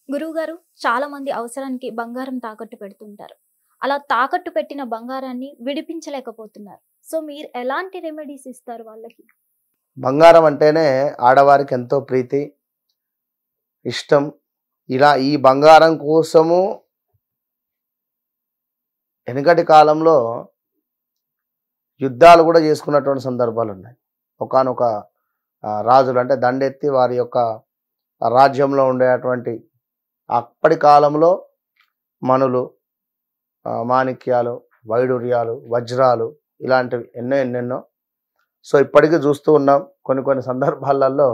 గురువుగారు, చాలా మంది అవసరానికి బంగారం తాకట్టు పెడుతుంటారు. అలా తాకట్టు పెట్టిన బంగారాన్ని విడిపించలేకపోతున్నారు. సో, మీరు ఎలాంటి రెమెడీస్ ఇస్తారు వాళ్ళకి? బంగారం అంటేనే ఆడవారికి ఎంతో ప్రీతి, ఇష్టం. ఇలా ఈ బంగారం కోసము వెనుకటి కాలంలో యుద్ధాలు కూడా చేసుకున్నటువంటి సందర్భాలున్నాయి. ఒకానొక రాజులు అంటే దండెత్తి వారి యొక్క రాజ్యంలో ఉండేటువంటి అప్పటి కాలంలో మణులు, మాణిక్యాలు, వైడూర్యాలు, వజ్రాలు ఇలాంటివి ఎన్నెన్నో. సో, ఇప్పటికీ చూస్తూ ఉన్నాం. కొన్ని సందర్భాలలో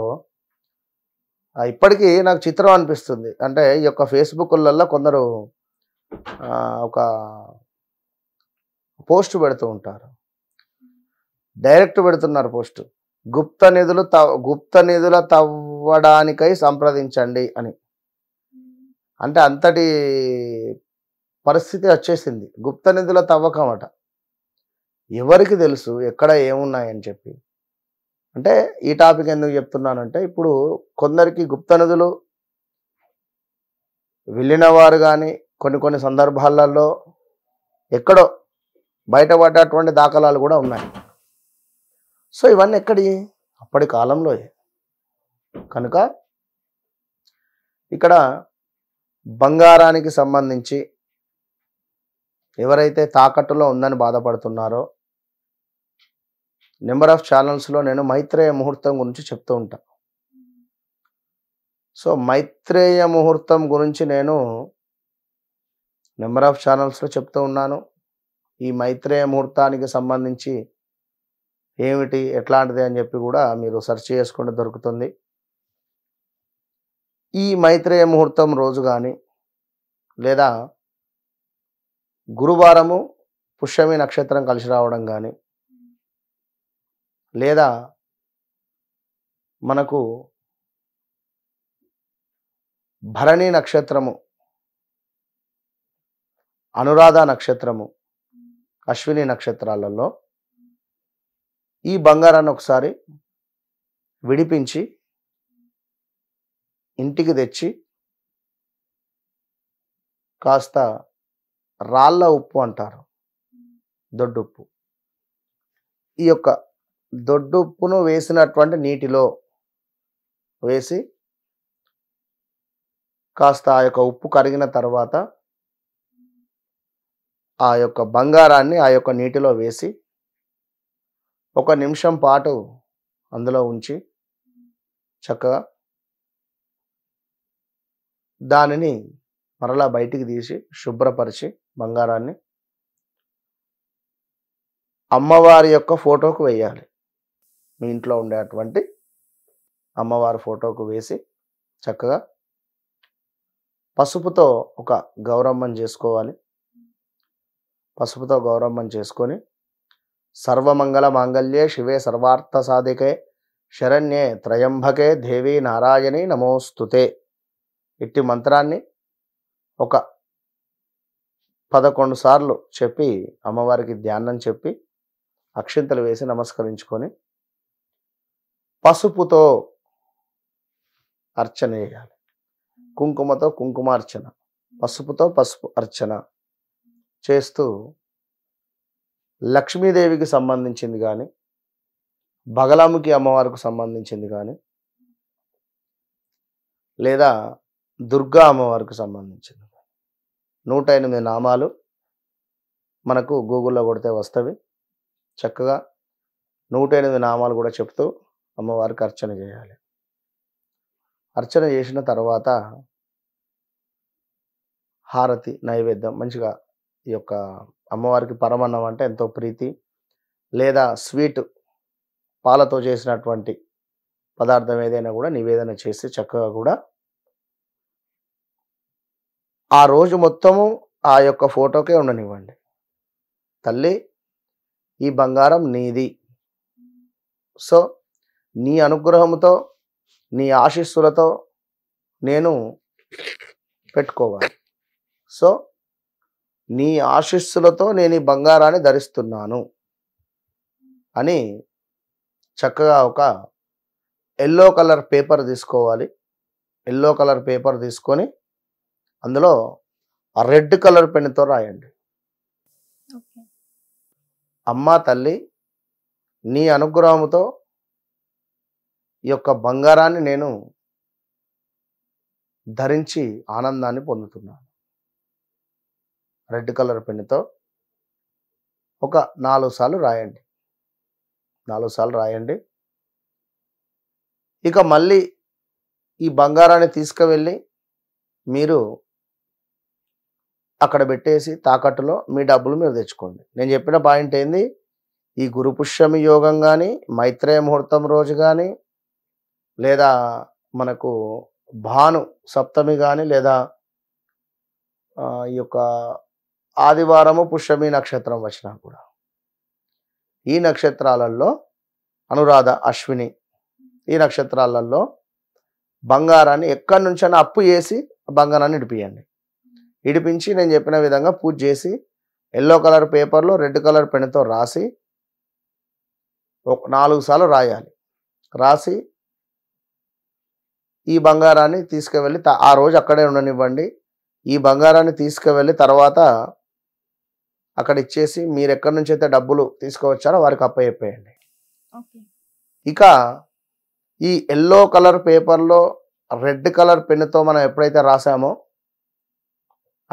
ఇప్పటికీ నాకు చిత్రం అనిపిస్తుంది. అంటే ఈ యొక్క ఫేస్‌బుక్‌లలో కొందరు ఒక పోస్ట్ పెడుతూ ఉంటారు. డైరెక్ట్ పెడుతున్నారు పోస్ట్. గుప్త నిధుల తవ్వడానికై సంప్రదించండి అని. అంటే అంతటి పరిస్థితి వచ్చేసింది. గుప్త నిధుల తవ్వకం అట. ఎవరికి తెలుసు ఎక్కడ ఏమున్నాయని చెప్పి. అంటే ఈ టాపిక్ ఎందుకు చెప్తున్నానంటే, ఇప్పుడు కొందరికి గుప్త నిధులు వెళ్ళిన వారు కానీ కొన్ని సందర్భాలలో ఎక్కడో బయటపడ్డటువంటి దాఖలాలు కూడా ఉన్నాయి. సో, ఇవన్నీ ఎక్కడి? అప్పటి కాలంలో. కనుక ఇక్కడ బంగారానికి సంబంధించి ఎవరైతే తాకట్టులో ఉందని బాధపడుతున్నారో, నెంబర్ ఆఫ్ ఛానల్స్లో నేను మైత్రేయ ముహూర్తం గురించి చెప్తూ ఉంటాను. సో, మైత్రేయ ముహూర్తం గురించి నేను నెంబర్ ఆఫ్ ఛానల్స్లో చెప్తూ ఉన్నాను. ఈ మైత్రేయ ముహూర్తానికి సంబంధించి ఏమిటి, ఎట్లాంటిది అని చెప్పి కూడా మీరు సెర్చ్ చేసుకుంటే దొరుకుతుంది. ఈ మైత్రేయ ముహూర్తం రోజు కానీ లేదా గురువారము పుష్యమి నక్షత్రం కలిసి రావడం కానీ, లేదా మనకు భరణి నక్షత్రము, అనురాధ నక్షత్రము, అశ్విని నక్షత్రాలలో ఈ బంగారాన్ని ఒకసారి విడిపించి ఇంటికి తెచ్చి కాస్త రాళ్ళ ఉప్పు అంటారు, దొడ్డుప్పు. ఈ యొక్క దొడ్డుప్పును వేసినటువంటి నీటిలో వేసి కాస్త ఆ యొక్క ఉప్పు కరిగిన తర్వాత ఆ యొక్క బంగారాన్ని ఆ యొక్క నీటిలో వేసి 1 నిమిషం పాటు అందులో ఉంచి చక్కగా దానిని మరలా బయటికి తీసి శుభ్రపరిచి బంగారాన్ని అమ్మవారి యొక్క ఫోటోకు వేయాలి. మీ ఇంట్లో ఉండేటువంటి అమ్మవారి ఫోటోకు వేసి చక్కగా పసుపుతో ఒక గౌరమ్మని చేసుకోవాలి. పసుపుతో గౌరమ్మని చేసుకొని సర్వమంగళ మాంగళ్యే శివే సర్వార్థ సాధికే శరణ్యే త్రయంబకే దేవి నారాయణి నమోస్తుతే ఇట్టి మంత్రాన్ని ఒక 11 సార్లు చెప్పి అమ్మవారికి ధ్యానం చెప్పి అక్షింతలు వేసి నమస్కరించుకొని పసుపుతో అర్చన చేయాలి. కుంకుమతో కుంకుమార్చన, పసుపుతో పసుపు అర్చన చేస్తూ లక్ష్మీదేవికి సంబంధించింది కానీ, బగలాముఖి అమ్మవారికి సంబంధించింది కానీ, లేదా దుర్గా అమ్మవారికి సంబంధించింది 108 నామాలు మనకు గూగుల్లో కొడితే వస్తవి. చక్కగా 108 నామాలు కూడా చెప్తూ అమ్మవారికి అర్చన చేయాలి. అర్చన చేసిన తర్వాత హారతి నైవేద్యం మంచిగా ఈ యొక్క అమ్మవారికి పరమన్నం అంటే ఎంతో ప్రీతి, లేదా స్వీట్ పాలతో చేసినటువంటి పదార్థం ఏదైనా కూడా నివేదన చేసి చక్కగా కూడా ఆ రోజు మొత్తము ఆ యొక్క ఫోటోకే ఉండనివ్వండి. తల్లి, ఈ బంగారం నీది. సో, నీ అనుగ్రహంతో నీ ఆశీస్సులతో నేను పెట్టుకోవాలి. సో, నీ ఆశీస్సులతో నేను ఈ బంగారాన్ని ధరిస్తున్నాను అని చక్కగా ఒక ఎల్లో కలర్ పేపర్ తీసుకోవాలి. ఎల్లో కలర్ పేపర్ తీసుకొని అందులో ఆ రెడ్ కలర్ పెన్నుతో రాయండి. ఓకే. అమ్మా తల్లి, నీ అనుగ్రహంతో ఈ యొక్క బంగారాన్ని నేను ధరించి ఆనందాన్ని పొందుతున్నాను. రెడ్ కలర్ పెన్నుతో ఒక 4 సార్లు రాయండి. 4 సార్లు రాయండి. ఇక మళ్ళీ ఈ బంగారాన్ని తీసుకువెళ్ళి మీరు అక్కడ పెట్టేసి తాకట్టులో మీ డబ్బులు మీరు తెచ్చుకోండి. నేను చెప్పిన పాయింట్ ఏంది, ఈ గురు పుష్యమి యోగం కానీ, మైత్రేయ ముహూర్తం రోజు కానీ, లేదా మనకు భాను సప్తమి కానీ, లేదా ఈ యొక్క ఆదివారము పుష్యమి నక్షత్రం వచ్చినా కూడా ఈ నక్షత్రాలలో అనురాధ, అశ్విని ఈ నక్షత్రాలలో బంగారాన్ని ఎక్కడి నుంచైనా అప్పు చేసి బంగారాన్ని ఇడిపియండి. ఇడిపించి నేను చెప్పిన విధంగా పూజ చేసి ఎల్లో కలర్ పేపర్లో రెడ్ కలర్ పెన్నుతో రాసి 4 సార్లు రాయాలి. రాసి ఈ బంగారాన్ని తీసుకువెళ్ళి ఆ రోజు అక్కడే ఉండనివ్వండి. ఈ బంగారాన్ని తీసుకువెళ్ళి తర్వాత అక్కడ ఇచ్చేసి మీరు ఎక్కడి నుంచి అయితే డబ్బులు తీసుకువచ్చారో వారికి అప్పచెప్పేయండి. ఇక ఈ ఎల్లో కలర్ పేపర్లో రెడ్ కలర్ పెన్నుతో మనం ఎప్పుడైతే రాసామో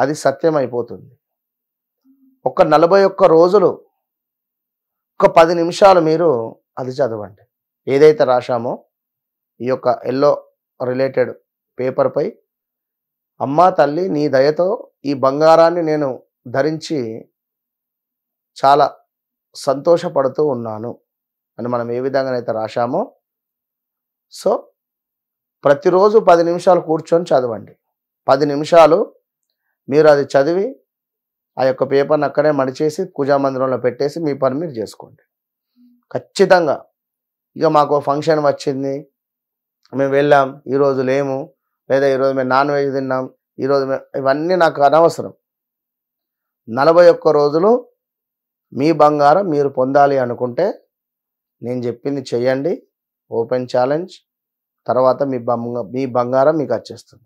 అది సత్యం అయిపోతుంది. ఒక 41 రోజులు ఒక 10 నిమిషాలు మీరు అది చదవండి. ఏదైతే రాశామో ఈ యొక్క ఎల్లో రిలేటెడ్ పేపర్పై, అమ్మా తల్లి నీ దయతో ఈ బంగారాన్ని నేను ధరించి చాలా సంతోషపడుతూ ఉన్నాను అని మనం ఏ విధంగానైతే రాశామో, సో ప్రతిరోజు 10 నిమిషాలు కూర్చొని చదవండి. 10 నిమిషాలు మీరు అది చదివి ఆ యొక్క పేపర్ని అక్కడే మడిచేసి పూజా మందిరంలో పెట్టేసి మీ పని మీరు చేసుకోండి. ఖచ్చితంగా ఇక మాకు ఫంక్షన్ వచ్చింది, మేము వెళ్ళాం, ఈరోజు లేము, లేదా ఈరోజు మేము నాన్ వెజ్ తిన్నాం, ఈరోజు ఇవన్నీ నాకు అనవసరం. 41 రోజులు మీ బంగారం మీరు పొందాలి అనుకుంటే నేను చెప్పింది చెయ్యండి. Open challenge. తర్వాత మీ బంగారం మీకు వచ్చేస్తుంది.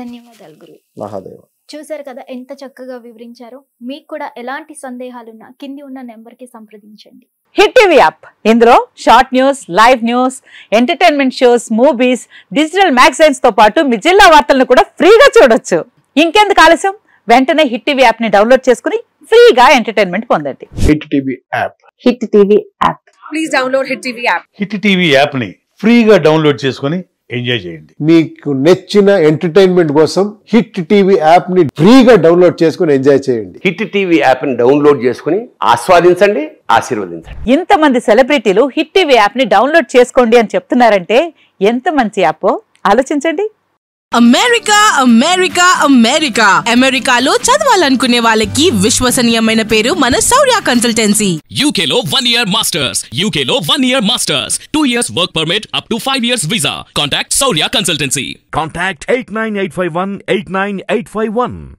ధన్యవాదాలు గురువు. మహాదేవ. చూశారు కదా ఎంత చక్కగా వివరించారో. మీకు కూడా ఎలాంటి సందేహాలున్నా కింది ఉన్న నెంబర్కి సంప్రదించండి. హిట్ టీవీ యాప్, ఇందులో short news, live news, entertainment shows, movies, digital magazines తో పాటు మీ జిల్లా వార్తలను కూడా ఫ్రీగా చూడొచ్చు. ఇంకెందుకు ఆలస్యం, వెంటనే హిట్ టీవీ యాప్ ని డౌన్లోడ్ చేసుకుని ఫ్రీగా ఎంటర్టైన్మెంట్ పొందండి. Hit TV app. Hit TV app. Please download hit TV app. Hit TV app ని ఫ్రీగా డౌన్లోడ్ చేసుకుని ఎంజాయ్ చేయండి. మీకు నచ్చిన ఎంటర్టైన్మెంట్ కోసం హిట్ టీవీ యాప్ ని ఫ్రీగా డౌన్లోడ్ చేసుకుని ఎంజాయ్ చేయండి. హిట్ టీవీ యాప్ ని డౌన్లోడ్ చేసుకుని ఆస్వాదించండి, ఆశీర్వదించండి. ఇంతమంది సెలబ్రిటీలు హిట్ టీవీ యాప్ ని డౌన్లోడ్ చేసుకోండి అని చెప్తున్నారంటే ఎంత మంచి యాప్ ఆలోచించండి. అమెరికా అమెరికా అమెరికా అమెరికాలో చదవాలనుకునే వాళ్ళకి విశ్వసనీయమైన పేరు మన శౌర్య కన్సల్టెన్సీ. UK లో 1 year masters. UK లో 1 year masters. 2 years work permit up to 5 years visa. Contact Saurya Consultancy. Contact 89851 89851.